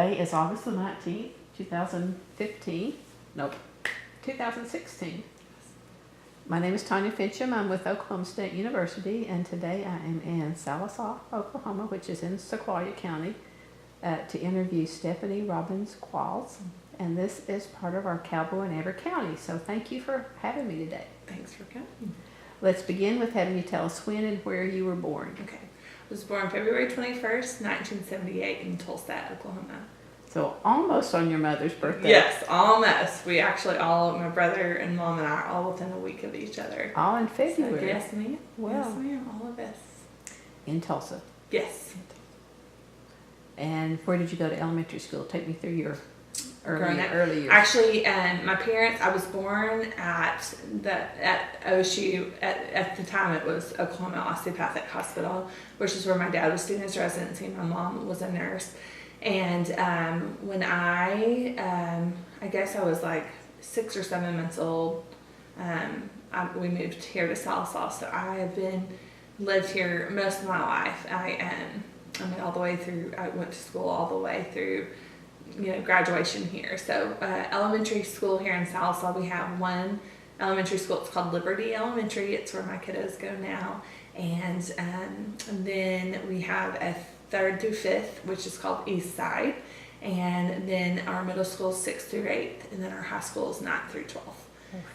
Today is August the 19th, 2015. Nope, 2016. My name is Tanya Finchum. I'm with Oklahoma State University, and today I am in Sallisaw, Oklahoma, which is in Sequoyah County, to interview Stephanie Qualls. And this is part of our Cowboy in every county. So thank you for having me today. Thanks for coming. Let's begin with having you tell us when and where you were born. Okay. I was born February 21st, 1978 in Tulsa, Oklahoma. So almost on your mother's birthday. Yes, almost. We actually my brother and mom and I are all within a week of each other. All in February. So, yes, ma'am. Wow. Yes, ma'am. All of us. In Tulsa. Yes. And where did you go to elementary school? Take me through your early years. Actually, my parents, I was born at OSU, at the time it was Oklahoma Osteopathic Hospital, which is where my dad was doing his residency. My mom was a nurse. And when I guess I was like 6 or 7 months old, we moved here to Sallisaw. So I have lived here most of my life. I mean, all the way through, I went to school all the way through, graduation here. So elementary school here in Sallisaw, we have one elementary school. It's called Liberty Elementary. It's where my kiddos go now. And then we have a 3rd through 5th, which is called East Side. And then our middle school is 6th through 8th. And then our high school is 9th through 12th.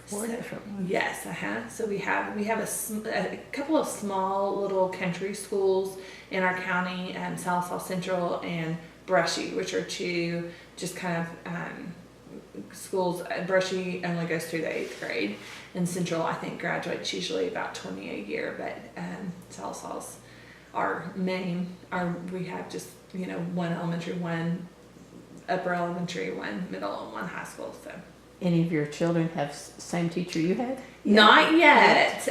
Four different ones. Yes, So we have a couple of small little country schools in our county, Sallisaw Central and Brushy, which are two just kind of schools. Brushy only goes through the 8th grade, and Central I think graduates usually about 20 a year. But Sallisaw's our main. We have just one elementary, one upper elementary, one middle, and one high school. So. Any of your children have same teacher you had? Not yet,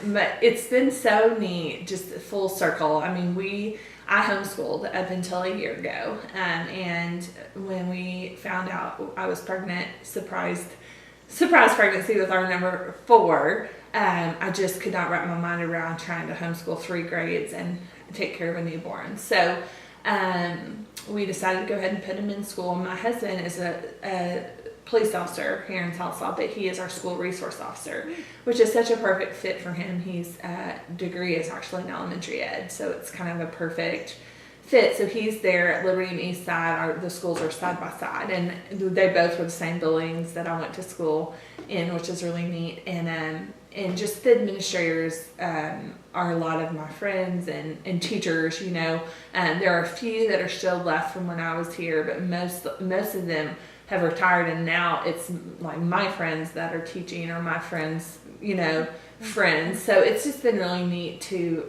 but it's been so neat, just full circle. I mean, I homeschooled up until a year ago, and when we found out I was pregnant, surprise pregnancy with our number 4, I just could not wrap my mind around trying to homeschool 3 grades and take care of a newborn. So we decided to go ahead and put him in school. My husband is a police officer here in Sallisaw, but he is our school resource officer, which is such a perfect fit for him. His degree is actually in elementary ed, so it's kind of a perfect fit. So he's there at Liberty and East Side. The schools are side by side, and they both were the same buildings that I went to school in, which is really neat. And just the administrators are a lot of my friends and teachers. There are a few that are still left from when I was here, but most of them have retired, and now it's like my friends that are teaching or my friends, friends. So it's just been really neat to,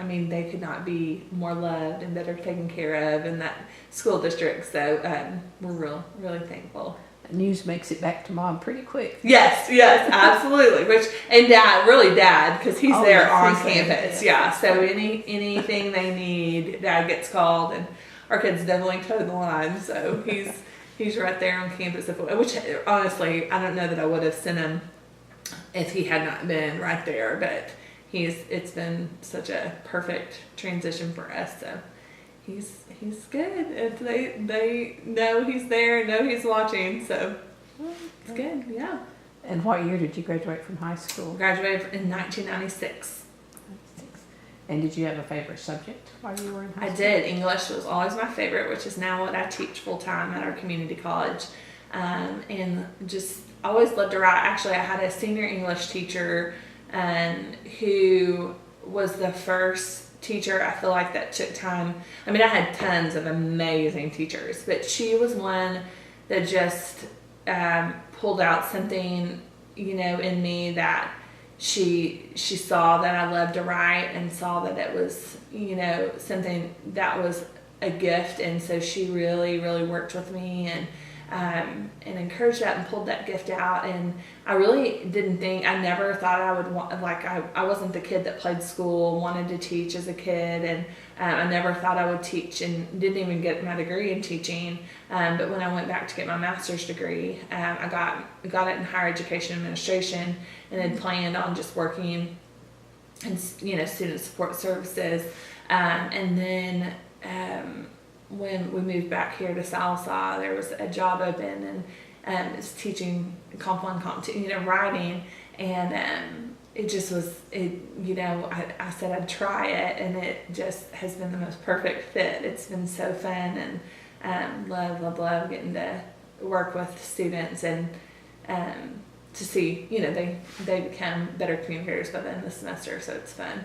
they could not be more loved and better taken care of in that school district. So we're really thankful. News makes it back to mom pretty quick. Yes, absolutely. And dad, because he's there on campus. Yeah. So anything they need, dad gets called, and our kids definitely toe the line. So he's right there on campus. Which honestly, I don't know that I would have sent him if he had not been right there. But it's been such a perfect transition for us. So he's good. They know he's there, know he's watching, so it's good. Yeah. And what year did you graduate from high school? Graduated in 1996. And did you have a favorite subject while you were in high school? I did. English was always my favorite, which is now what I teach full time at our community college. And just always loved to write. Actually, I had a senior English teacher who was the first teacher I feel like that took time. I mean, I had tons of amazing teachers, but she was one that just pulled out something, in me that she saw that I loved to write and saw that it was, something that was a gift. And so she really, really worked with me and encouraged that and pulled that gift out. And I really I never thought I would want, I wasn't the kid that played school, wanted to teach as a kid. And I never thought I would teach, and didn't even get my degree in teaching. But when I went back to get my master's degree, I got it in higher education administration, and had planned on just working in, student support services. And then when we moved back here to Sallisaw, there was a job open, and it's teaching Comp 1, Comp 2, writing, and it just was, I said I'd try it, and it just has been the most perfect fit. It's been so fun, and love getting to work with students, and to see, they become better communicators by the end of the semester, so it's fun.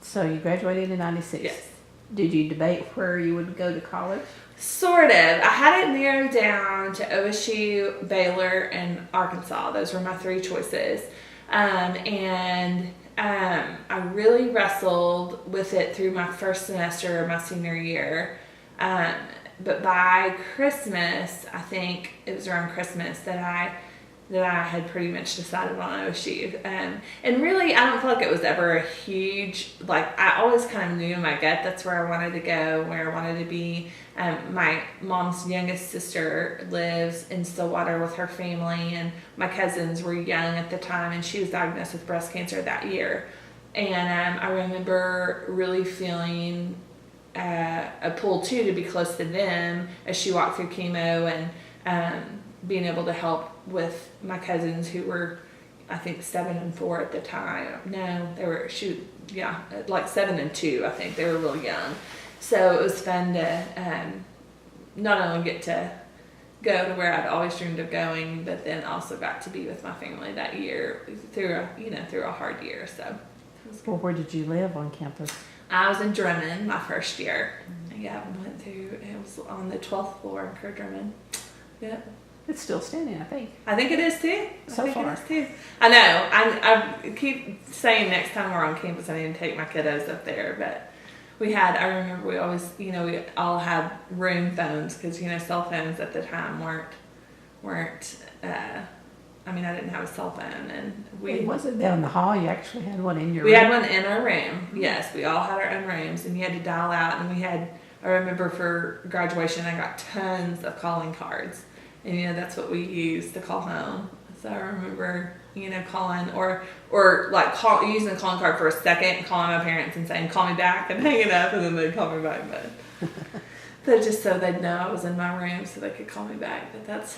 So you graduated in 96? Yes. Did you debate where you would go to college? Sort of. I had it narrowed down to OSU, Baylor, and Arkansas. Those were my three choices. I really wrestled with it through my first semester of my senior year. But by Christmas, I think it was around Christmas that I had pretty much decided on OSU. And really, I don't feel like it was ever a huge, I always kind of knew in my gut that's where I wanted to go, where I wanted to be. My mom's youngest sister lives in Stillwater with her family, and my cousins were young at the time, and she was diagnosed with breast cancer that year. And I remember really feeling a pull, too, to be close to them as she walked through chemo, and being able to help with my cousins who were, I think, 7 and 4 at the time. No, they were, 7 and 2, I think. They were really young. So it was fun to not only get to go to where I'd always dreamed of going, but then also got to be with my family that year through a hard year. So it was Well, where did you live on campus? I was in Drummond my first year. Yeah, it was on the 12th floor in Kerr Drummond. Yep. It's still standing, I think. I think it is too. So far. It is too. I know. I keep saying next time we're on campus I need to take my kiddos up there, but I remember we always, we all had room phones because, cell phones at the time weren't, I didn't have a cell phone, and It wasn't down the hall. You actually had one in your we room. had one in our room. Yes, we all had our own rooms, and you had to dial out, and I remember for graduation I got tons of calling cards. And that's what we used to call home. So I remember, calling or using the calling card for a second, calling my parents and saying, "Call me back," and hanging up, and then they'd call me back. But just so they'd know I was in my room, so they could call me back. But that's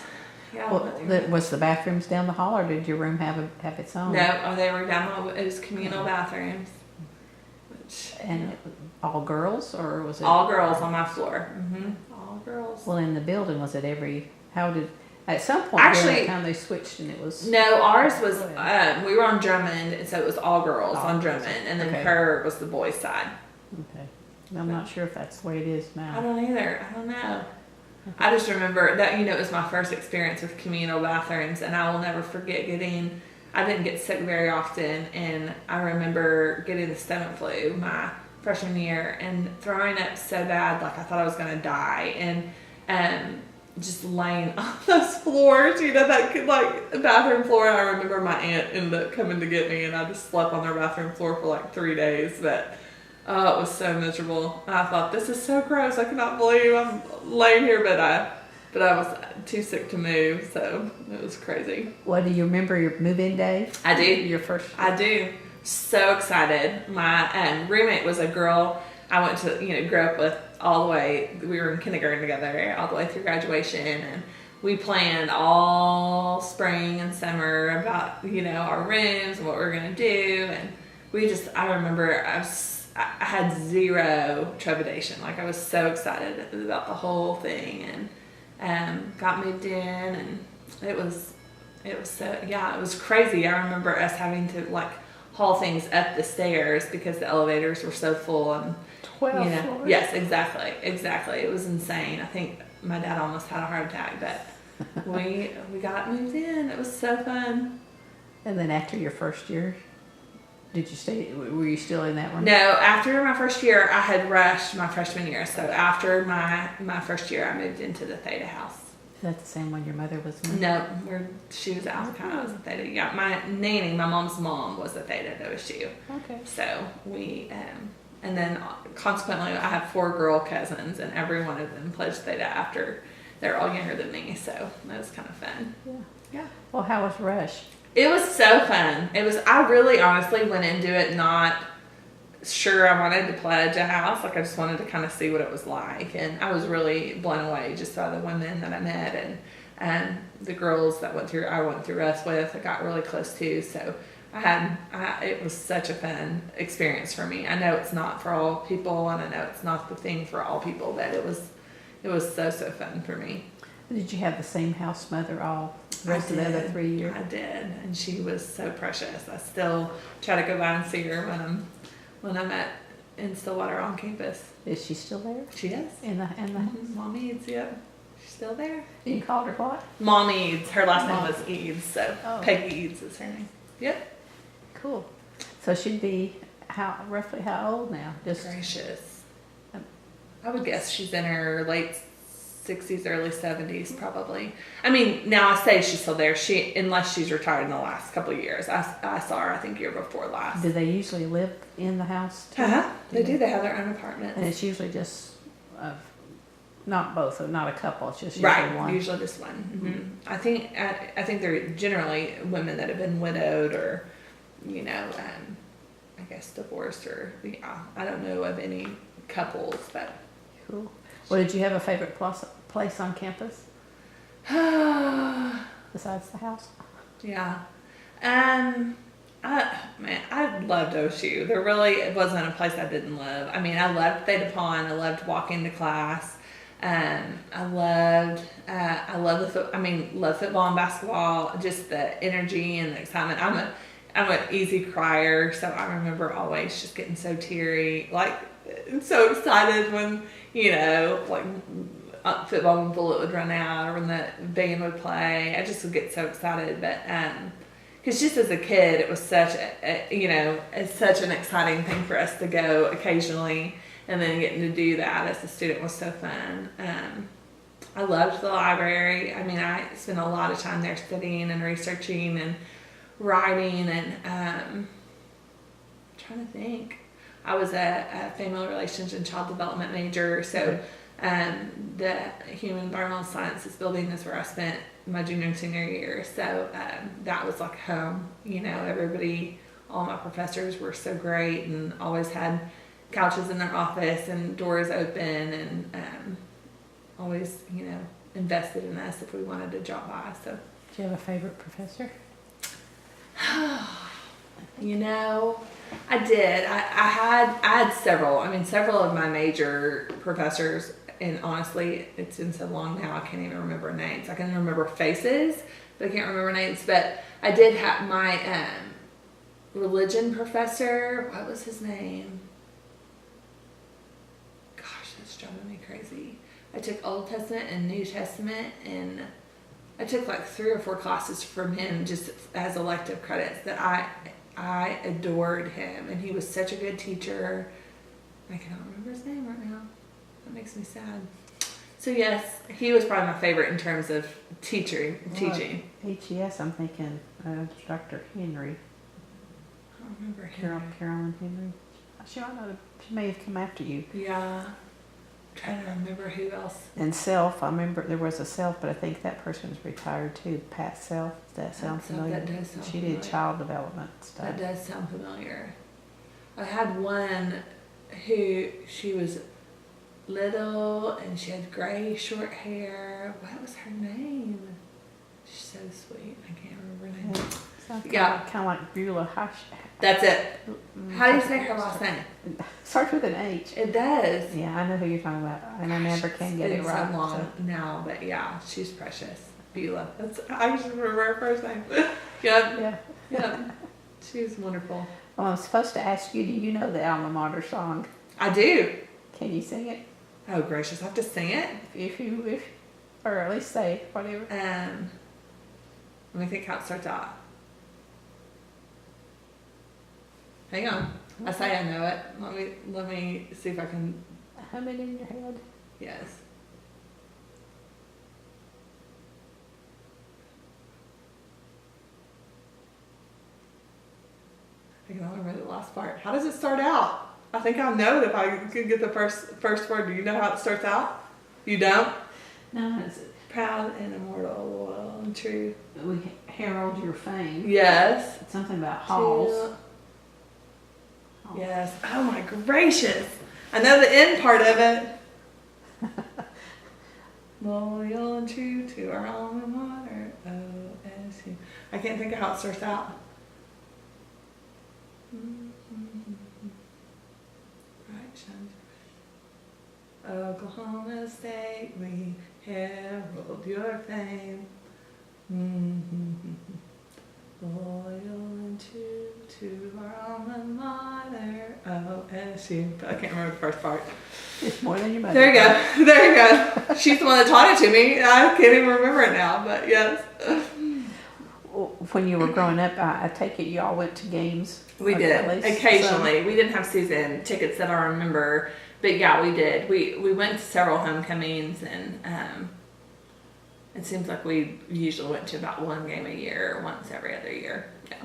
Was the bathrooms down the hall, or did your room have its own? No, they were down. It was communal bathrooms. And all girls, or was it all girls on my floor? Mm-hmm. All girls. Well, in the building, was it at some point Actually, during that time they switched and it was... No, ours was, we were on Drummond, and so it was all girls on Drummond, and then okay. Kerr was the boys' side. Okay. I'm not sure if that's the way it is now. I don't either. I don't know. I just remember that, it was my first experience with communal bathrooms, and I will never forget I didn't get sick very often, and I remember getting the stomach flu my freshman year and throwing up so bad, I thought I was going to die, and just laying on those floors, that bathroom floor. And I remember my aunt ended up coming to get me, and I just slept on their bathroom floor for 3 days. But it was so miserable. And I thought, this is so gross. I cannot believe I'm laying here, but I was too sick to move, so it was crazy. Well, do you remember your move-in day? I do. Your first? I do. So excited. My roommate was a girl I went to, grew up with all the way. We were in kindergarten together all the way through graduation, and we planned all spring and summer about, our rooms and what we were going to do. And I remember I had zero trepidation. I was so excited about the whole thing, and got moved in, and it was so, it was crazy. I remember us having to haul things up the stairs because the elevators were so full, and 12 floors? Yes, exactly. It was insane. I think my dad almost had a heart attack, but we got moved in. It was so fun. And then after your first year, were you still in that room? No, after my first year, I had rushed my freshman year. So after my first year, I moved into the Theta house. Is that the same one your mother was in? No, she was at Alpha, I was at Theta. Yeah, my nanny, my mom's mom, was at Theta at OSU. Okay. So we, and then consequently, I have 4 girl cousins, and every one of them pledged Theta after they're all younger than me. So that was kind of fun. Yeah. Well, how was Rush? It was so fun. I really honestly went into it not sure I wanted to pledge a house. Like I just wanted to kind of see what it was like, and I was really blown away just by the women that I met and the girls that I went through us with. I got really close to. So it was such a fun experience for me. I know it's not for all people, and I know it's not the thing for all people, but it was so fun for me. Did you have the same house mother all the rest of the other 3 years? I did, and she was so precious. I still try to go by and see her when I'm in Stillwater on campus. Is she still there? She is. In the house? Mom Eads, yep. She's still there. You called her what? Mom Eads. Her last name Mom. was Eads, so Oh. Peggy Eads is her name. Yep. Cool. So she'd be roughly how old now? Just Gracious. Um, I would guess she's in her late 60s, early 70s, probably. I mean, now I say she's still there. Unless she's retired in the last couple of years. I saw her, I think, year before last. do they usually live in the house too? They do. They have their own apartment. And it's usually just not both, not a couple. It's just usually Right, one. usually just one. Mm-hmm. I think they're generally women that have been widowed or, I guess divorced or I don't know of any couples, but. Cool. Well, did you have a favorite place on campus besides the house? Yeah. I loved OSU. There really wasn't a place I didn't love. I mean, I loved Theta Pond. I loved walking to class. I loved football and basketball. Just the energy and the excitement. I'm an easy crier, so I remember always just getting so teary, like so excited when football bullet would run out or when the band would play. I just would get so excited, but because just as a kid, it was such it's such an exciting thing for us to go occasionally, and then getting to do that as a student was so fun. I loved the library. I mean, I spent a lot of time there studying and researching and writing, and trying to think. I was a family relations and child development major, so the human environmental sciences building is where I spent my junior and senior year. So that was like home. Everybody, all my professors were so great and always had couches in their office and doors open, and always invested in us if we wanted to drop by. So, Do you have a favorite professor? I did. I had several. I mean, several of my major professors, and honestly, it's been so long now, I can't even remember names. I can remember faces, but I can't remember names. But I did have my religion professor. What was his name? Gosh, that's driving me crazy. I took Old Testament and New Testament, and I took like 3 or 4 classes from him just as elective credits that I adored him, and he was such a good teacher. I cannot remember his name right now. That makes me sad. So yes, he was probably my favorite in terms of teaching. HES, I'm thinking Dr. Henry. I don't remember him. Carolyn Henry. She may have come after you. Yeah. I'm trying to remember who else. And Self, I remember there was a Self, but I think that person is retired too. Pat Self. Does that sound familiar? That does sound She familiar. did child development stuff. That does sound familiar. I had one who, she was little and she had gray short hair. What was her name? She's so sweet. I can't remember her name. Sounds Yeah. kind of like Beulah Hush. That's it. How do you say her last name? Starts with an H. It does. Yeah, I know who you're talking about, and I never can get it It's right. so long now, but yeah, she's precious. Beulah. I just remember her first name. Yep. Yeah. She's wonderful. Well, I'm supposed to ask you, do you know the alma mater song? I do. Can you sing it? Oh gracious, I have to sing it. If you wish, or at least say whatever. Let me think how it starts out. Hang on. I say I know it. Let me see if I can. Hum it in your head. Yes. I can only remember the last part. How does it start out? I think I know it if I could get the first word. Do you know how it starts out? You don't? No, it's Proud and immortal, loyal and true. we herald your fame. Yes. It's something about halls. Oh. Yes. Oh my gracious. I know the end part of it. Loyal and true to our alma mater, OSU. I can't think of how it starts out. Right, shines. Oklahoma State, we herald your fame. Loyal and true to our alma mater, OSU. But I can't remember the first part. It's more than your mother. There you go. There you go. She's the one that taught it to me. I can't even remember it now, but yes. When you were growing up, I take it you all went to games. We Or did. at least Occasionally. We didn't have season tickets that I remember, but yeah, we did. We went to several homecomings, and it seems like we usually went to about one game a year, once every other year. Yeah.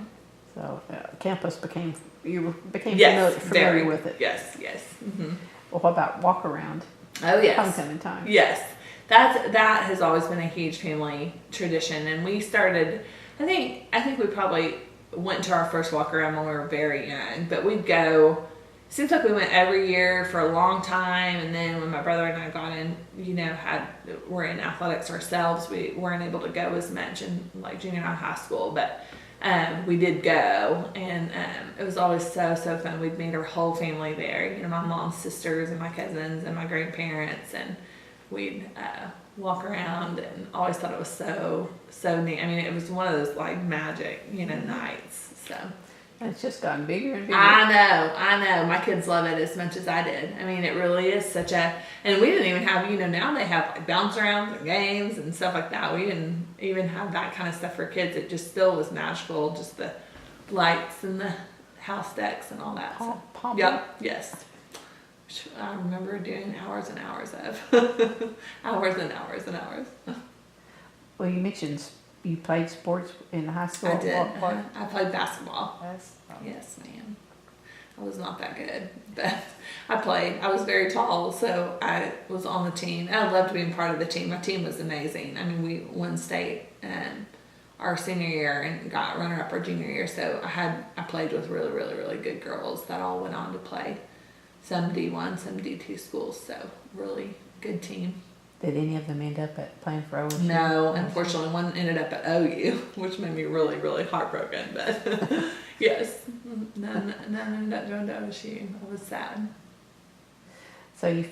So campus became Yes, familiar very. with it. Yes, yes. Mm-hmm. Well, what about walk around? Oh yes. Homecoming time. Yes, that has always been a huge family tradition, and we started. I think we probably went to our first walk around when we were very young, but we'd go. It seems like we went every year for a long time, and then when my brother and I got in, we're in athletics ourselves, we weren't able to go as much in like junior high school, but we did go, and it was always so fun. We'd meet our whole family there, my mom's sisters and my cousins and my grandparents, and we'd walk around, and always thought it was so neat. I mean, it was one of those like magic nights. So And it's just gotten bigger and bigger. I know. My kids love it as much as I did. I mean, it really is such a, and we didn't even have, now they have like bounce arounds and games and stuff like that. We didn't even have that kind of stuff for kids. It just still was magical, just the lights and the house decks and all that. Palm. Yep, yes. I remember doing hours and hours of. Hours and hours and hours. Well, you mentioned you played sports in high school. I did. What? I played basketball. Basketball. Yes, ma'am. I was not that good, but I played. I was very tall, so I was on the team. I loved being part of the team. My team was amazing. I mean, we won state our senior year and got runner-up our junior year. So I played with really, really, really good girls that all went on to play some D1, some D2 schools. So really good team. Did any of them end up at playing for OSU? No, unfortunately, one ended up at OU, which made me really, really heartbroken. But yes, none ended up going to OSU. I was sad. So you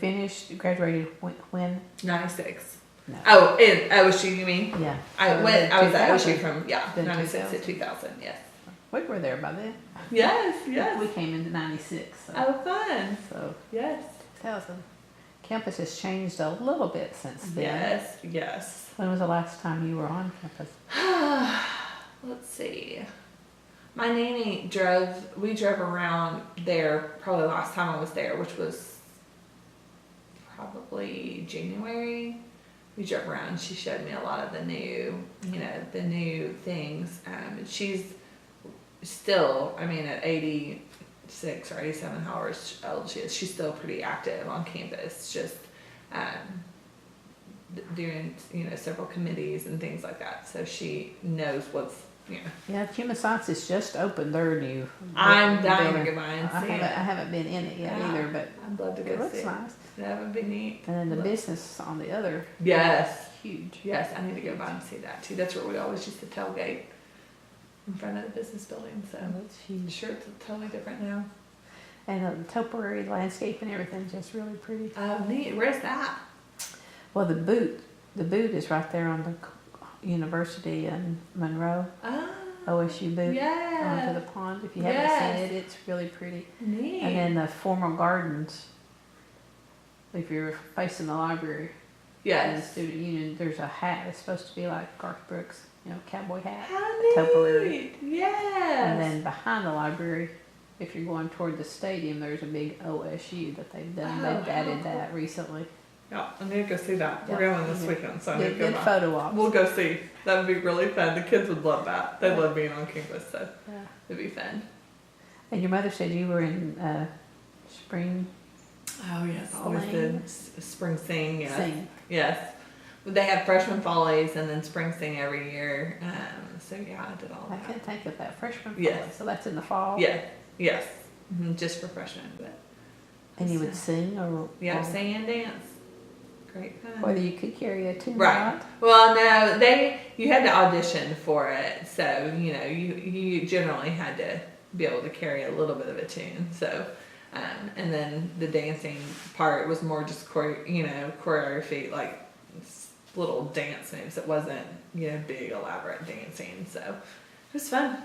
graduated when? 96. No. Oh, in OSU, you mean? Yeah. I was at 2000. OSU from Then 96 to 2000. 2000. Yes. We were there by then. Yes. Yes. We came into 96. So, Oh, fun. so Yes. 2000. Campus has changed a little bit since then. Yes. Yes. When was the last time you were on campus? Let's see. My nanny we drove around there probably the last time I was there, which was probably January. We drove around and she showed me a lot of the new things. And she's still, I mean, at 86 or 87 hours old she is, she's still pretty active on campus, just doing several committees and things like that, so she knows what's Yeah, Human Sciences just opened their new. I'm dying to building. go by and see I it. haven't been in it yet either, but I'd love to go it looks see nice. That would be neat. And then the business on the other. Yes. Huge. Yes, I need to go by and see that too. That's where we always used to tailgate, in front of the business building, so That's I'm huge. sure it's totally different now. And the topiary landscape and everything's just really pretty. Oh, neat. Where's that? Well, the boot is right there on the university in Monroe. Oh, OSU boot onto yeah. the pond. If you haven't Yes. seen it, it's really pretty. Neat. And then the formal gardens, if you're facing the library and the Yes. student union, there's a hat. It's supposed to be like Garth Brooks, cowboy hat. How topiary. neat. Yes. And then behind the library, if you're going toward the stadium, there's a big OSU that they've done. Oh, They've added how that recently. Yeah, I need to go see that. We're Yeah. going this weekend, so I need Good, to go good by. photo ops. We'll go see. That would be really fun. The kids would love that. They love being on campus, so Yeah. it'd be fun. And your mother said you were in spring Oh yes, always Sing. did spring sing. Yes, sing. yes. They have freshman follies and then spring sing every year. So yeah, I did all I that. can't think of that freshman. Yes. fall, so that's in the fall. Yes, yes, just for freshmen. But And you would sing or sing and dance. Great fun. whether you could carry a tune or Right. not? Well, no, you had to audition for it, so you generally had to be able to carry a little bit of a tune. So, and then the dancing part was more just choreography, like little dance moves. It wasn't big elaborate dancing. So it was fun.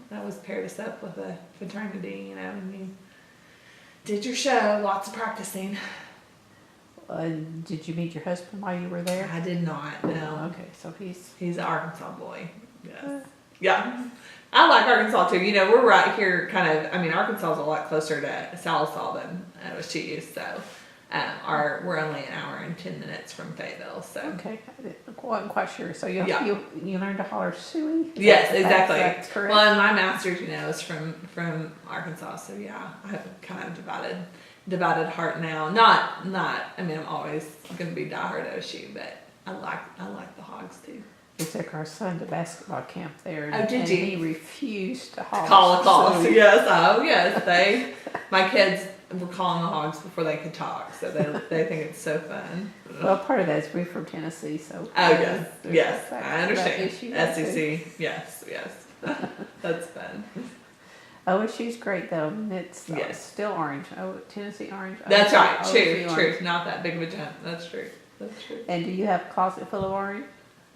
That was paired us up with a fraternity, and you did your show. Lots of practicing. Did you meet your husband while you were there? I did not. No. Okay, so He's an Arkansas boy. Yes. Yeah. I like Arkansas too. We're right here Arkansas is a lot closer to Sallisaw than OOHRP, so we're only an hour and 10 minutes from Fayetteville, so. Okay, I wasn't quite sure. So you learned to holler Suey? Yes, exactly. That's correct. Well, and my master's, is from Arkansas, so yeah, I have kind of divided heart now. I'm always going to be diehard OOHRP, but I like the Hogs too. We took our son to basketball camp there, Oh, did you? he refused to holler. Call. Suey. Yes. My kids were calling the Hogs before they could talk, so they think it's so fun. Well, part of that is we're from Tennessee, so. Yes, I understand. that issue. SEC, yes, that's fun. OSU's great though. It's Yes. still orange. Oh, Tennessee orange. That's right. OSU True. orange. Not that big of a jump. That's true. And do you have a closet full of orange?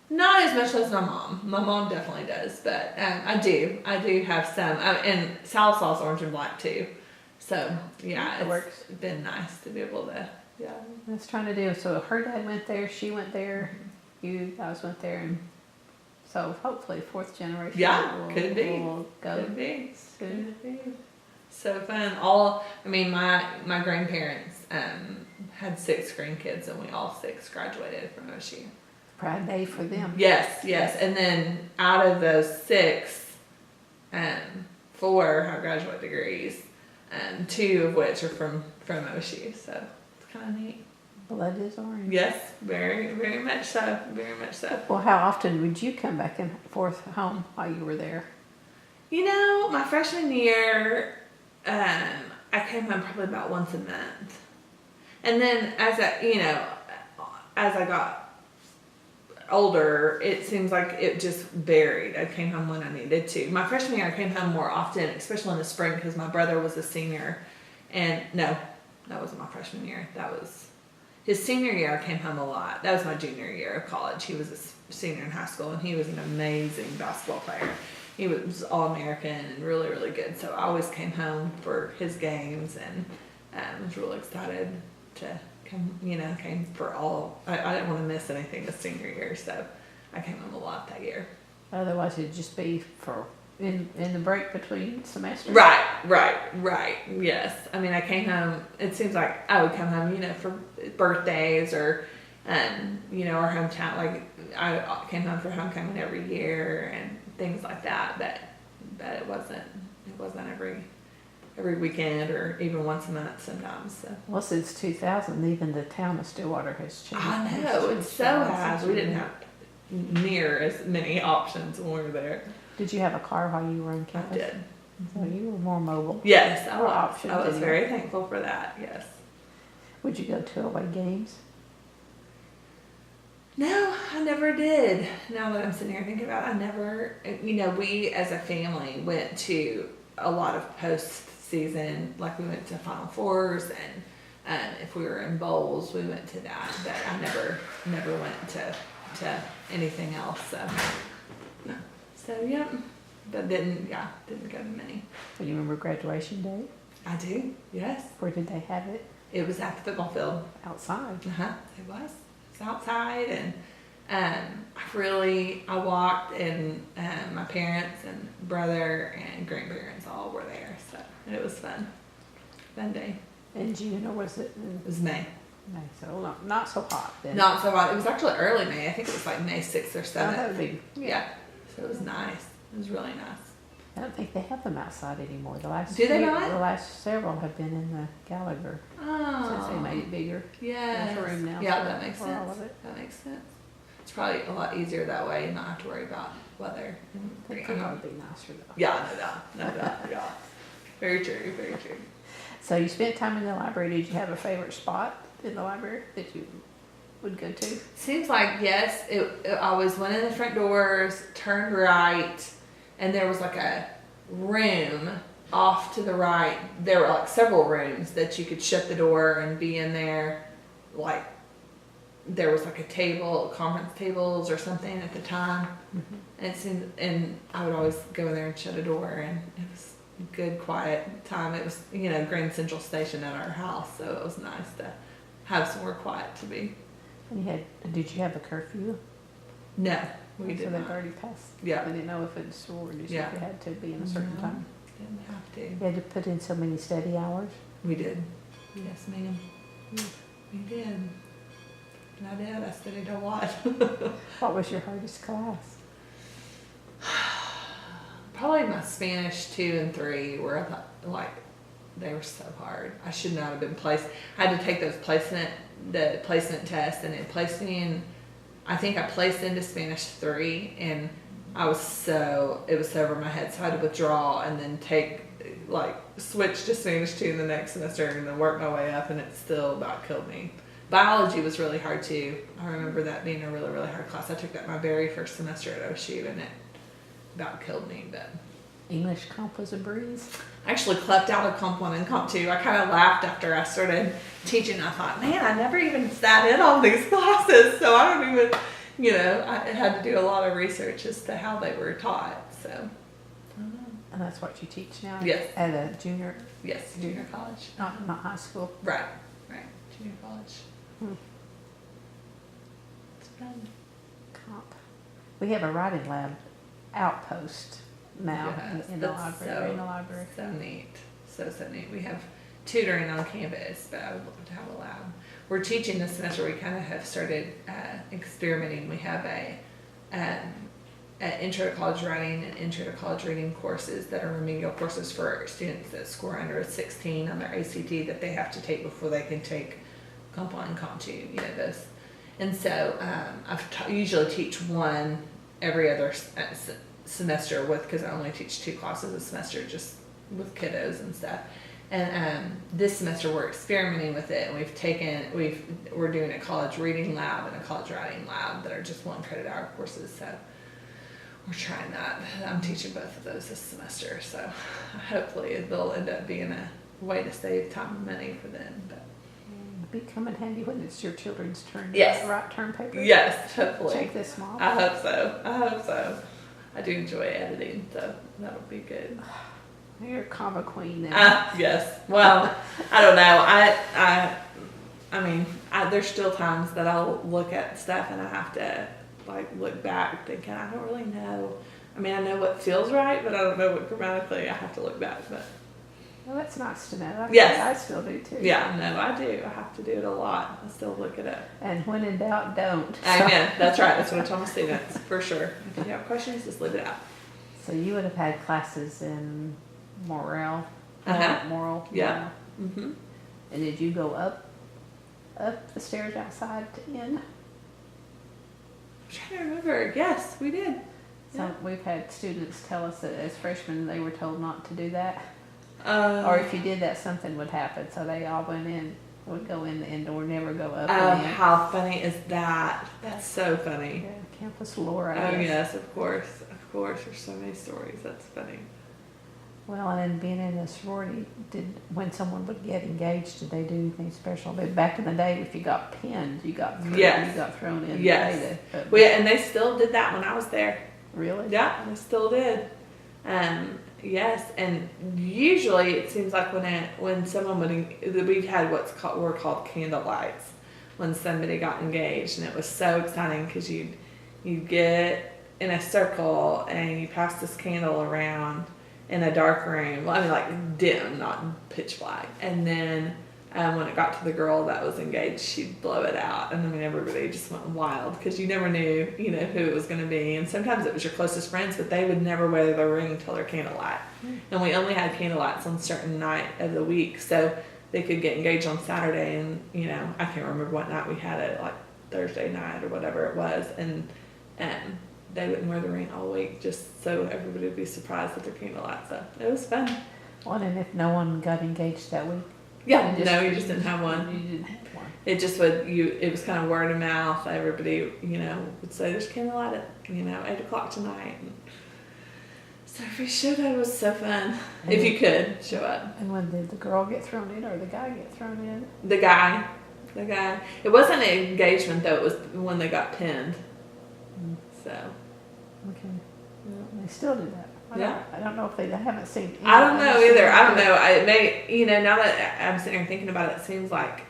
Not as much as my mom. My mom definitely does, but I do have some. And Sallisaw's orange and black too. So yeah, It works. been nice to be able to. Yeah. That's trying to do. So her dad went there. She went there. You guys went there, and so hopefully fourth generation. Yeah, could be. Will go Could be. soon. So fun. My grandparents had 6 grandkids, and we all 6 graduated from OOHRP. Proud day for them. Yes. And then out of those 6, 4 have graduate degrees, 2 of which are from OOHRP. So it's kind of neat. Blood is orange. Yes, very, very much so. Very much so. Well, how often would you come back and forth home while you were there? My freshman year, I came home probably about once a month. And then as I got older, it seems like it just varied. I came home when I needed to. My freshman year, I came home more often, especially in the spring, because my brother was a senior. And no, that wasn't my freshman year. That was his senior year. I came home a lot. That was my junior year of college. He was a senior in high school, and he was an amazing basketball player. He was All-American and really, really good. So I always came home for his games, and was really excited to came for all. I didn't want to miss anything this senior year, so I came home a lot that year. Otherwise, it'd just be for in the break between semesters. Right. Yes. I came home. It seems like I would come home, for birthdays or, our hometown. Like I came home for homecoming every year and things like that. But it wasn't every weekend or even once a month sometimes. So. Well, since 2000, even the town of Stillwater has changed. I know, it so has. We didn't have near as many options when we were there. Did you have a car while you were on campus? I did. So you were more mobile. Yes, More options. I was very thankful for that, yes. Would you go to away games? No, I never did. Now that I'm sitting here thinking about it, I never, we as a family went to a lot of post-season, like we went to Final Fours, and if we were in bowls, we went to that, but I never went to anything else, so yeah, but didn't go to many. Do you remember graduation day? I do, yes. Where did they have it? It was at the football field. Outside. It was. It was outside, and I walked, and my parents and brother and grandparents all were there, so it was fun. Fun day. In June, or was it? It was May. May, so not so hot then. Not so hot. It was actually early May. I think it was like May 6th or 7th. Oh, that would be, yeah. So it was nice. It was really nice. I don't think they have them outside anymore. Do they not? The last several have been in the Gallagher. Since they made it bigger. Yeah. There's a room now. Yeah, that makes for all sense. of it. That makes sense. It's probably a lot easier that way and not have to worry about weather. I think it would be nicer though. Yeah, no doubt. Yeah. Very true, very true. So you spent time in the library. Did you have a favorite spot in the library that you would go to? Seems like, yes, it always went in the front doors, turned right, and there was like a room off to the right. There were like several rooms that you could shut the door and be in there. Like there was like a table, conference tables or something at the time. Mm-hmm. And it seemed, and I would always go in there and shut a door, and it was a good quiet time. It was, you know, Grand Central Station at our house, so it was nice to have somewhere quiet to be. And did you have a curfew? No, we So did they've not. already passed. Yeah. I didn't know if it's sororities, Yeah. if you had to be in a certain No. time. Didn't have to. You had to put in so many study hours. We did. Yes, ma'am. We did. And I did. I studied a lot. What was your hardest class? Probably my Spanish 2 and 3 were like they were so hard. I should not have been placed. I had to take the placement test, and it placed me in. I think I placed into Spanish 3, and it was so over my head. So I had to withdraw and then switch to Spanish 2 in the next semester, and then work my way up, and it still about killed me. Biology was really hard too. I remember that being a really, really hard class. I took that my very first semester at OSU, and it about killed me. But English comp was a breeze. I actually clept out of Comp 1 and Comp 2. I kind of laughed after I started teaching. I thought, man, I never even sat in on these classes, so I don't even, I had to do a lot of research as to how they were taught. So, I don't know. And that's what you teach now? Yes. At a junior, Yes, junior college. not high school. Right, junior college. Hmm. It's fun. Comp. We have a writing lab outpost now Yes, in the that's library. In the library. So neat. So neat. We have tutoring on campus, but I would love to have a lab. We're teaching this semester. We kind of have started experimenting. We have an intro to college writing and intro to college reading courses that are remedial courses for students that score under a 16 on their ACT that they have to take before they can take Comp 1, Comp 2, those. And so usually teach one every other semester because I only teach 2 classes a semester just with kiddos and stuff. And this semester we're experimenting with it, and we're doing a college reading lab and a college writing lab that are just 1 credit hour courses. So we're trying that. I'm teaching both of those this semester, so hopefully they'll end up being a way to save time and money for them. But Be come in handy when it's your children's turn Yes. to write term papers. yes, hopefully. Check this model. I hope so. I do enjoy editing, so that'll be good. You're a comma queen now. Yes. Well, I don't know. I mean, there's still times that I'll look at stuff and I have to look back thinking, I don't really know. I mean, I know what feels right, but I don't know what grammatically I have to look back. But Well, that's nice to know. Yes. I still do too. yeah, no, I do. I have to do it a lot. I still look it up. And when in doubt, don't. Amen. That's right. That's what I tell my students, for sure. If you have questions, just leave it out. So you would have had classes in moral. Moral. Yeah. Mm-hmm. And did you go up the stairs outside to end? I'm trying to remember. Yes, we did. So Yeah. we've had students tell us that as freshmen they were told not to do that. Or Or if you did that, something would happen. So they all would go in the indoor, never go up. oh, and in. how funny is that? That's so funny. Yeah, campus lore, I Oh guess. yes, of course. There's so many stories. That's funny. Well, and then being in a sorority, when someone would get engaged, did they do anything special? But back in the day, if you got pinned, you got thrown, Yes. you got thrown in. Yes. But And they still did that when I was there. really? Yeah, they still did. Yes, and usually it seems like when someone we had were called candle lights when somebody got engaged, and it was so exciting because you'd get in a circle and you pass this candle around in a dark room. Well, I mean, like dim, not pitch black. And then when it got to the girl that was engaged, she'd blow it out. And I mean, everybody just went wild because you never knew, who it was going to be. And sometimes it was your closest friends, but they would never wear the ring until their candlelight. And we only had candlelights on certain night of the week. So they could get engaged on Saturday. And, I can't remember what night we had it, like Thursday night or whatever it was. And they wouldn't wear the ring all week just so everybody would be surprised at their candlelight. So it was fun. Well, and if no one got engaged that week? Yeah, no, you just didn't have one. You didn't have one. It just would, it was kind of word of mouth. Everybody, would say, there's candlelight at, 8 o'clock tonight. And so if you showed up, it was so fun. If you could show up. And when did the girl get thrown in or the guy get thrown in? The guy. It wasn't an engagement, though. It was when they got pinned. So. Okay. Well, they still do that. I don't know if I haven't seen. I don't know either. I don't know. I may, now that I'm sitting here thinking about it, it seems like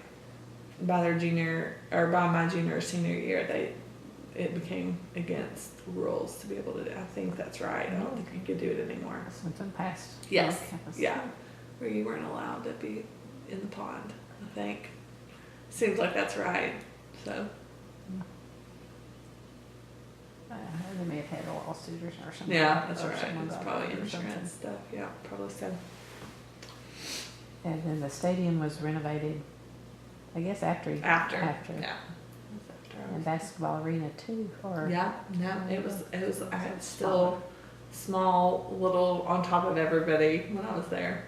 by my junior or senior year, it became against rules to be able to do. I think that's right. I don't think you could do it anymore. Something passed. Yes. Yeah. Where you weren't allowed to be in the pond, I think. Seems like that's right. So. They may have had a lawsuit or something. Yeah, that's or right. someone It's got probably hurt or insurance something. stuff. Yeah, probably so. And then the stadium was renovated, I guess after. After. Yeah. And basketball arena too, or. Yeah, no, it was I had still small, little on top of everybody when I was there.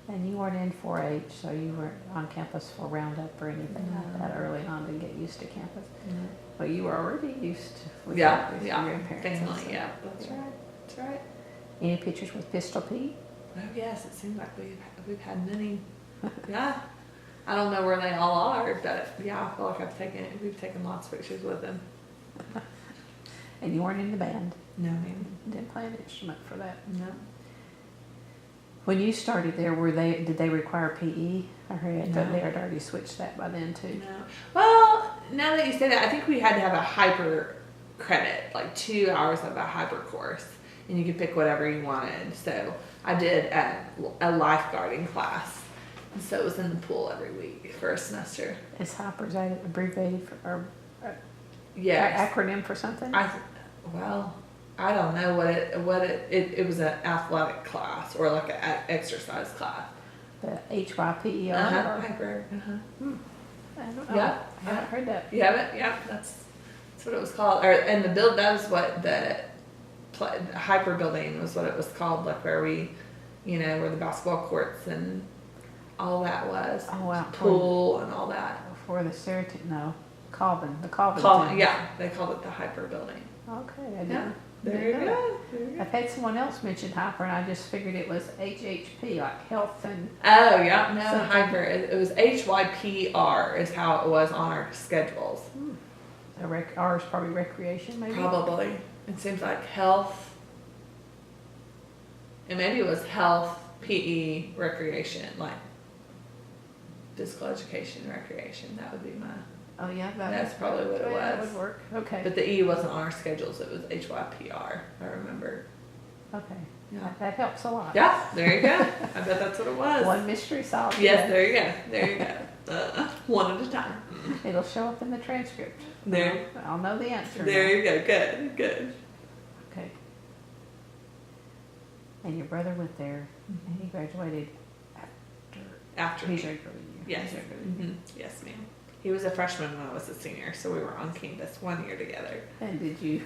And you weren't in 4-H, so you weren't on campus for roundup or anything like that early on to get used to campus. But you were already used to with your grandparents. Family, yeah, that's right. Any pictures with Pistol Pete? Oh yes, it seems like we've had many. Yeah, I don't know where they all are, but yeah, I feel like we've taken lots of pictures with them. And you weren't in the band? No, ma'am. Didn't play an instrument for that? No. When you started there, did they require PE? I heard that they had already switched that by then too. No. Well, now that you say that, I think we had to have a hyper credit, like 2 hours of a hyper course, and you could pick whatever you wanted. So I did a lifeguarding class, and so it was in the pool every week for a semester. Is hyper, is that abbreviated for, or yes. acronym for something? I don't know it was an athletic class or like an exercise class. The HYPER? Hyper. I don't know. Yeah. I haven't heard that. You haven't? Yeah, that's what it was called. And that was what the hyper building was what it was called, like where we, where the basketball courts and all that was. Oh, wow. Pool and all that. For the Seriton, no. Colvin. The Colvin. Yeah, they called it the hyper building. Okay, I didn't. Yeah. There you go. I've had someone else mention hyper, and I just figured it was HHP, like health and. Oh yeah, no, something. hyper. It was HYPR is how it was on our schedules. So ours probably recreation, maybe. Probably. It seems like health, and maybe it was health, PE, recreation, like physical education, recreation. That would be my. Oh yeah, That's probably what it was. That would work. Okay. But the E wasn't on our schedules. It was HYPR. I remember. Okay. Yeah. That helps a lot. Yeah. There you go. I bet that's what it was. One mystery solved. Yes. There you go. There you go. One at a time. It'll show up in the transcript. There. I'll know the answer. There now. you go. Good. Good. Okay. And your brother went there, and he graduated After his me. regular year. Yes. His regular year. Mm-hmm. Yes, ma'am. He was a freshman when I was a senior, so we were on campus 1 year together. And did you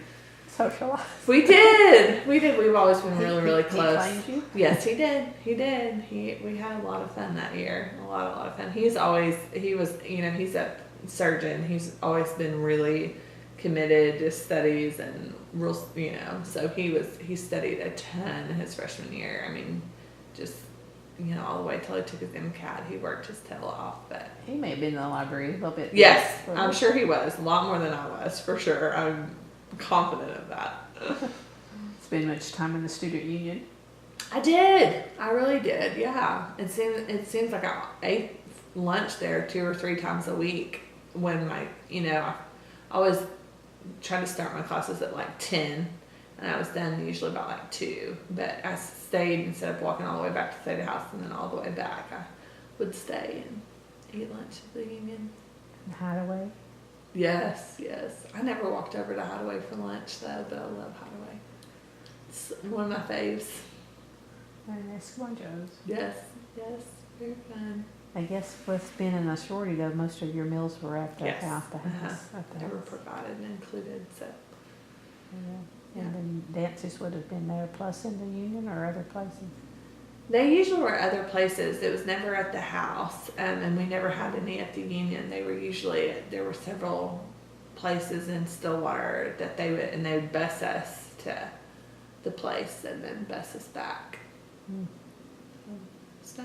socialize? We did. We've always been really, really He close. claimed you? Yes, he did. We had a lot of fun that year. A lot of fun. He's a surgeon. He's always been really committed to studies and rules, so he studied a ton his freshman year. I mean, just, all the way till he took his MCAT, he worked his tail off, but. He may have been in the library a little bit. Yes, I'm sure he was. A lot more than I was, for sure. I'm confident of that. Spend much time in the student union? I did. I really did. Yeah. It seems like I ate lunch there 2 or 3 times a week when I always try to start my classes at like 10 and I was done usually about like 2. But I stayed instead of walking all the way back to Theta House and then all the way back. I would stay and eat lunch at the union. And Hideaway? Yes. I never walked over to Hideaway for lunch though, but I love Hideaway. It's one of my faves. And Eskimo Joe's. Yes, very fun. I guess with being in a sorority, though, most of your meals were at the Yes. house. At the They were house. provided and included, so. Yeah. And then dances would have been there, plus in the union or other places. They usually were other places. It was never at the house, and we never had any at the Union. They were usually, there were several places in Stillwater that they would bus us to the place and then bus us back. So,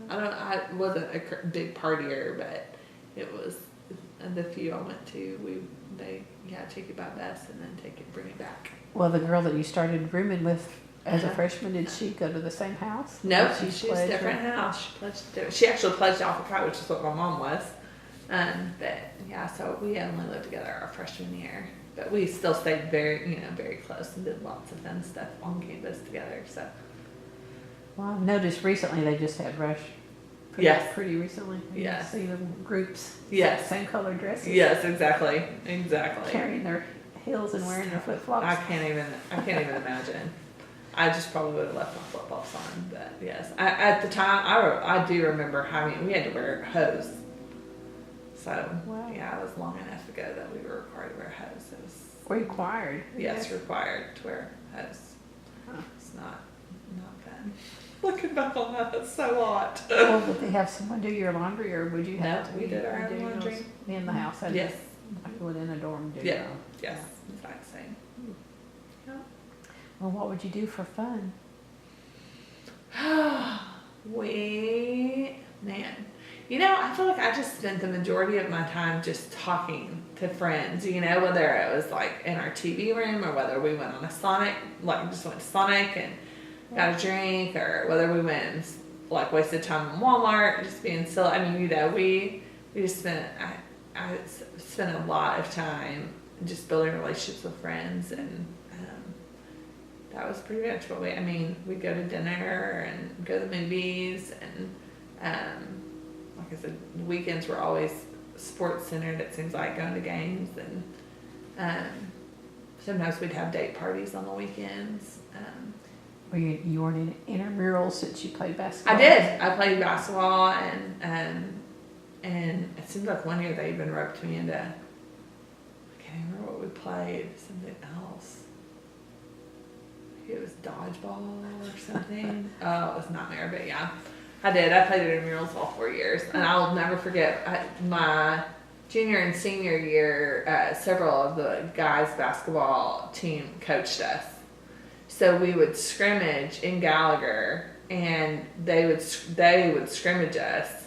I wasn't a big partier, but it was, the few I went to, they take you by bus and then bring it back. Well, the girl that you started rooming with as a freshman, did she go to the same house? No, she was a different house. She actually pledged Alpha Chi, which is what my mom was. But yeah, so we only lived together our freshman year, but we still stayed very close and did lots of fun stuff on campus together. So. Well, I've noticed recently they just had Rush. Pretty recently. Yes. See them groups. Yes. Same color dresses. Yes, exactly. Carrying their heels and wearing their flip flops. I can't even imagine. I just probably would have left my flip flops on, but yes. At the time, I do remember we had to wear hose. So, wow. Yeah, it was long enough ago that we were required to wear hose. It was required. Yes, required to wear hose. Huh. It's not fun. Looking back on that, it's so hot. Well, would they have someone do your laundry, or would you have to? We did our own laundry in the house. Yes. Like within a dorm. Yeah. Yes. Exact same. Yeah. Well, what would you do for fun? I feel like I just spent the majority of my time just talking to friends, whether it was like in our TV room or whether we went on a Sonic, just went to Sonic and got a drink, or whether we went and wasted time in Walmart just being silly. I mean, we just spent, I spent a lot of time just building relationships with friends, and that was pretty much what we'd go to dinner and go to the movies, and like I said, the weekends were always sports centered, it seems like, going to games, and sometimes we'd have date parties on the weekends. Were you weren't in intramural since you played basketball? I did. I played basketball, and it seemed like one year they even roped me into, I can't even remember what we played, something else. Maybe it was dodgeball or something. Oh, it was a nightmare, but yeah. I did. I played intramurals all 4 years, and I'll never forget my junior and senior year. Several of the guys' basketball team coached us, so we would scrimmage in Gallagher, and they would scrimmage us,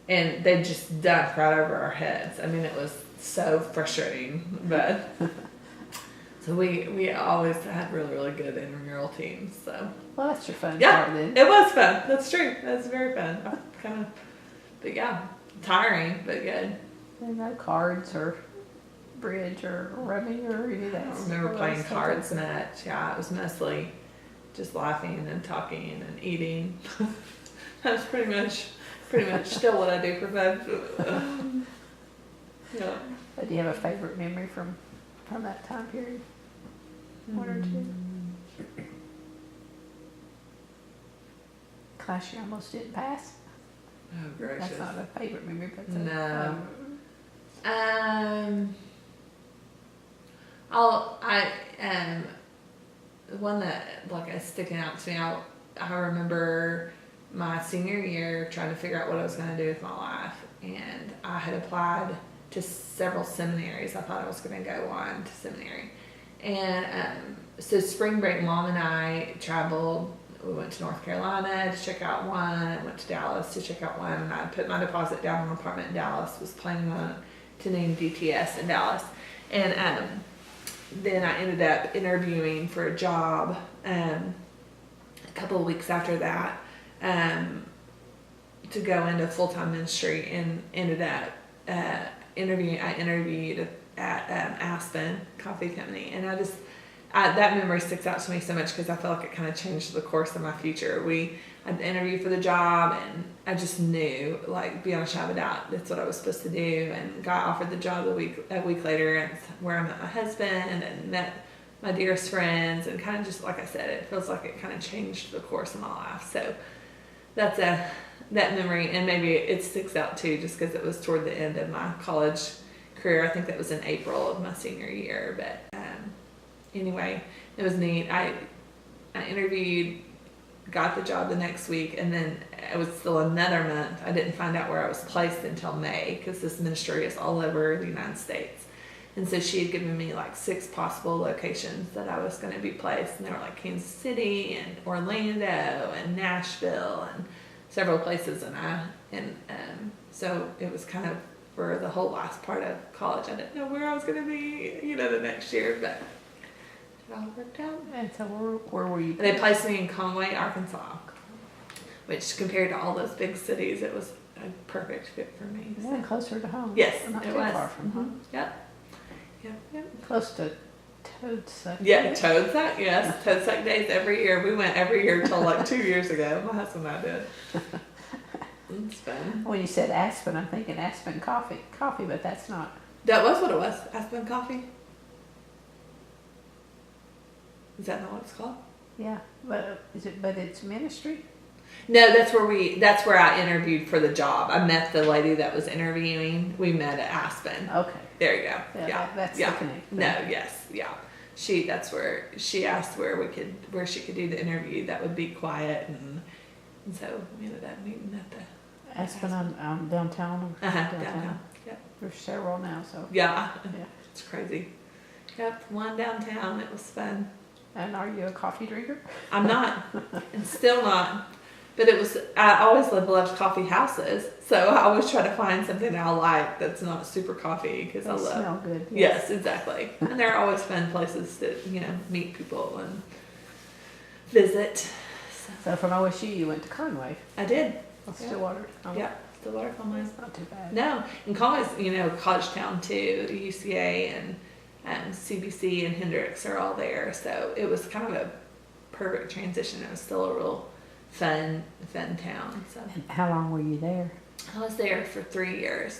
and they just dunk right over our heads. I mean, it was so frustrating, but so we always had really, really good intramural teams. So. Well, that's your fun part then. It was fun. That's true. That's very fun. But yeah, tiring, but good. And no cards or bridge or rummy or any of that. I don't remember playing cards much. Yeah, it was mostly just laughing and talking and eating. That's pretty much still what I do for fun. Yeah. But do you have a favorite memory from that time period? One or two? Class you almost didn't pass? Oh, gracious. That's not a favorite memory, but no. One that is sticking out to me. I remember my senior year trying to figure out what I was going to do with my life, and I had applied to several seminaries. I thought I was going to go on to seminary, and so spring break, Mom and I traveled. We went to North Carolina to check out one. I went to Dallas to check out one, and I put my deposit down on an apartment in Dallas. Was planning on to name DTS in Dallas, and then I ended up interviewing for a job a couple of weeks after that to go into full-time ministry, and ended up interviewing. I interviewed at Aspen Coffee Company, and that memory sticks out to me so much because I feel like it kind of changed the course of my future. I interviewed for the job, and I just knew, beyond a shadow of a doubt, that's what I was supposed to do, and got offered the job a week later, and where I met my husband and met my dearest friends, and kind of just, like I said, it feels like it kind of changed the course of my life. So that's that memory, and maybe it sticks out too just because it was toward the end of my college career. I think that was in April of my senior year, but anyway, it was neat. I interviewed got the job the next week, and then it was still another month. I didn't find out where I was placed until May, because this ministry is all over the United States. And so she had given me like 6 possible locations that I was going to be placed, and they were like Kansas City and Orlando and Nashville and several places. So it was kind of for the whole last part of college. I didn't know where I was going to be, the next year, but it all worked out. And so where were you? They placed me in Conway, Arkansas, which compared to all those big cities, it was a perfect fit for me. Yeah, closer to home. Yes, Not it too was. far from home. Yep. Close to Toadsuck. Yeah, Toadsuck, yes. Toadsuck days every year. We went every year until like 2 years ago. My husband and I did. It's fun. When you said Aspen, I'm thinking Aspen coffee, but that's not. That was what it was. Aspen Coffee. Is that not what it's called? Yeah, but But it's ministry. No, that's where I interviewed for the job. I met the lady that was interviewing. We met at Aspen. Okay. There you go. Yeah, that's the connection. No, yes, yeah. That's where she asked where she could do the interview that would be quiet, and so we ended up meeting at the Aspen on downtown. downtown. Yep. There's several now, so. Yeah. Yeah. It's crazy. Yep, one downtown. It was fun. And are you a coffee drinker? I'm not, and still not. But I always loved coffee houses, so I always try to find something that I like that's not super coffee, because I They love. smell good. Yes, exactly. And they're always fun places to, meet people and visit. So from OSU, you went to Conway. I did. Stillwater. Yeah, Stillwater Conway. That's not too bad. No, and Conway's, college town too. UCA and CBC and Hendrix are all there, so it was kind of a perfect transition. It was still a real fun town. So. And how long were you there? I was there for 3 years,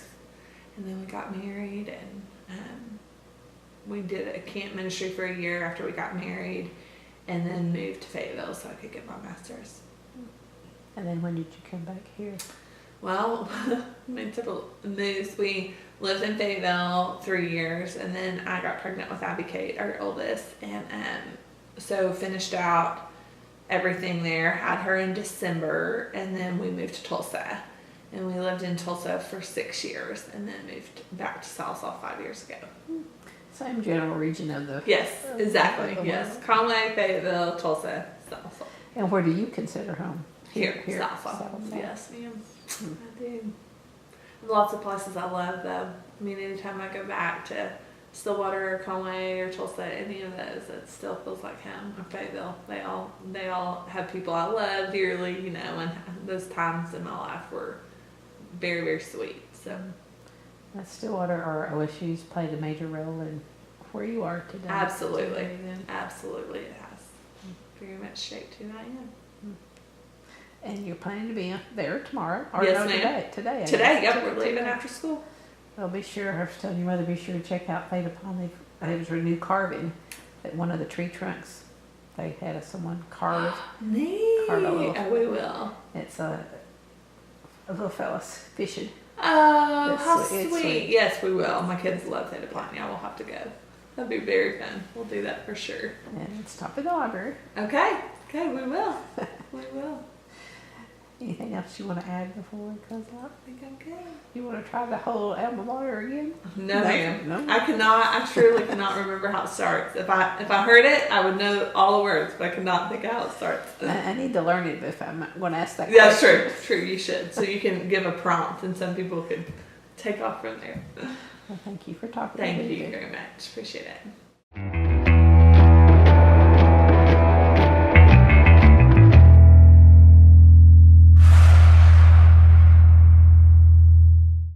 and then we got married, and we did a camp ministry for a year after we got married, and then moved to Fayetteville so I could get my master's. And then when did you come back here? Well, made several moves. We lived in Fayetteville 3 years, and then I got pregnant with Abby Kate, our oldest, and so finished out everything there, had her in December, and then we moved to Tulsa. And we lived in Tulsa for 6 years, and then moved back to Sallisaw 5 years ago. Same general region of the. Yes, exactly. Of the Yes, world. Conway, Fayetteville, Tulsa, Sallisaw. And where do you consider home? Here, Sallisaw. Sallisaw. Yes, ma'am. I do. Lots of places I love, though. I mean, anytime I go back to Stillwater or Conway or Tulsa, any of those, it still feels like home. Or Fayetteville, they all have people I love dearly, and those times in my life were very, very sweet. So That Stillwater or OSU's played a major role in where you are today. absolutely, then. absolutely, it has very much shaped who I am. And you're planning to be there tomorrow? Or Yes, no, ma'am. Today. I Today, guess. yep, we're leaving after school. Well, be sure, I was telling your mother, be sure to check out Theta Pond. There was a new carving at one of the tree trunks. They had someone carve. Neat. Carve a little. Oh, we will. It's a little fella's fishing. Oh, It's how sweet. sweet. Yes, we will. My kids love Theta Pond. Yeah, we'll have to go. That'd be very fun. We'll do that for sure. And it's top of the library. Okay, we will. We will. Anything else you want to add before we close out? I think I'm good. You want to try the whole alma mater again? No, ma'am. No. I truly cannot remember how it starts. If I heard it, I would know all the words, but I cannot think how it starts. I need to learn it if I'm going to ask that Yeah, question. true. You should. So you can give a prompt, and some people could take off from there. Well, thank you for talking Thank to me. you very much. Appreciate it.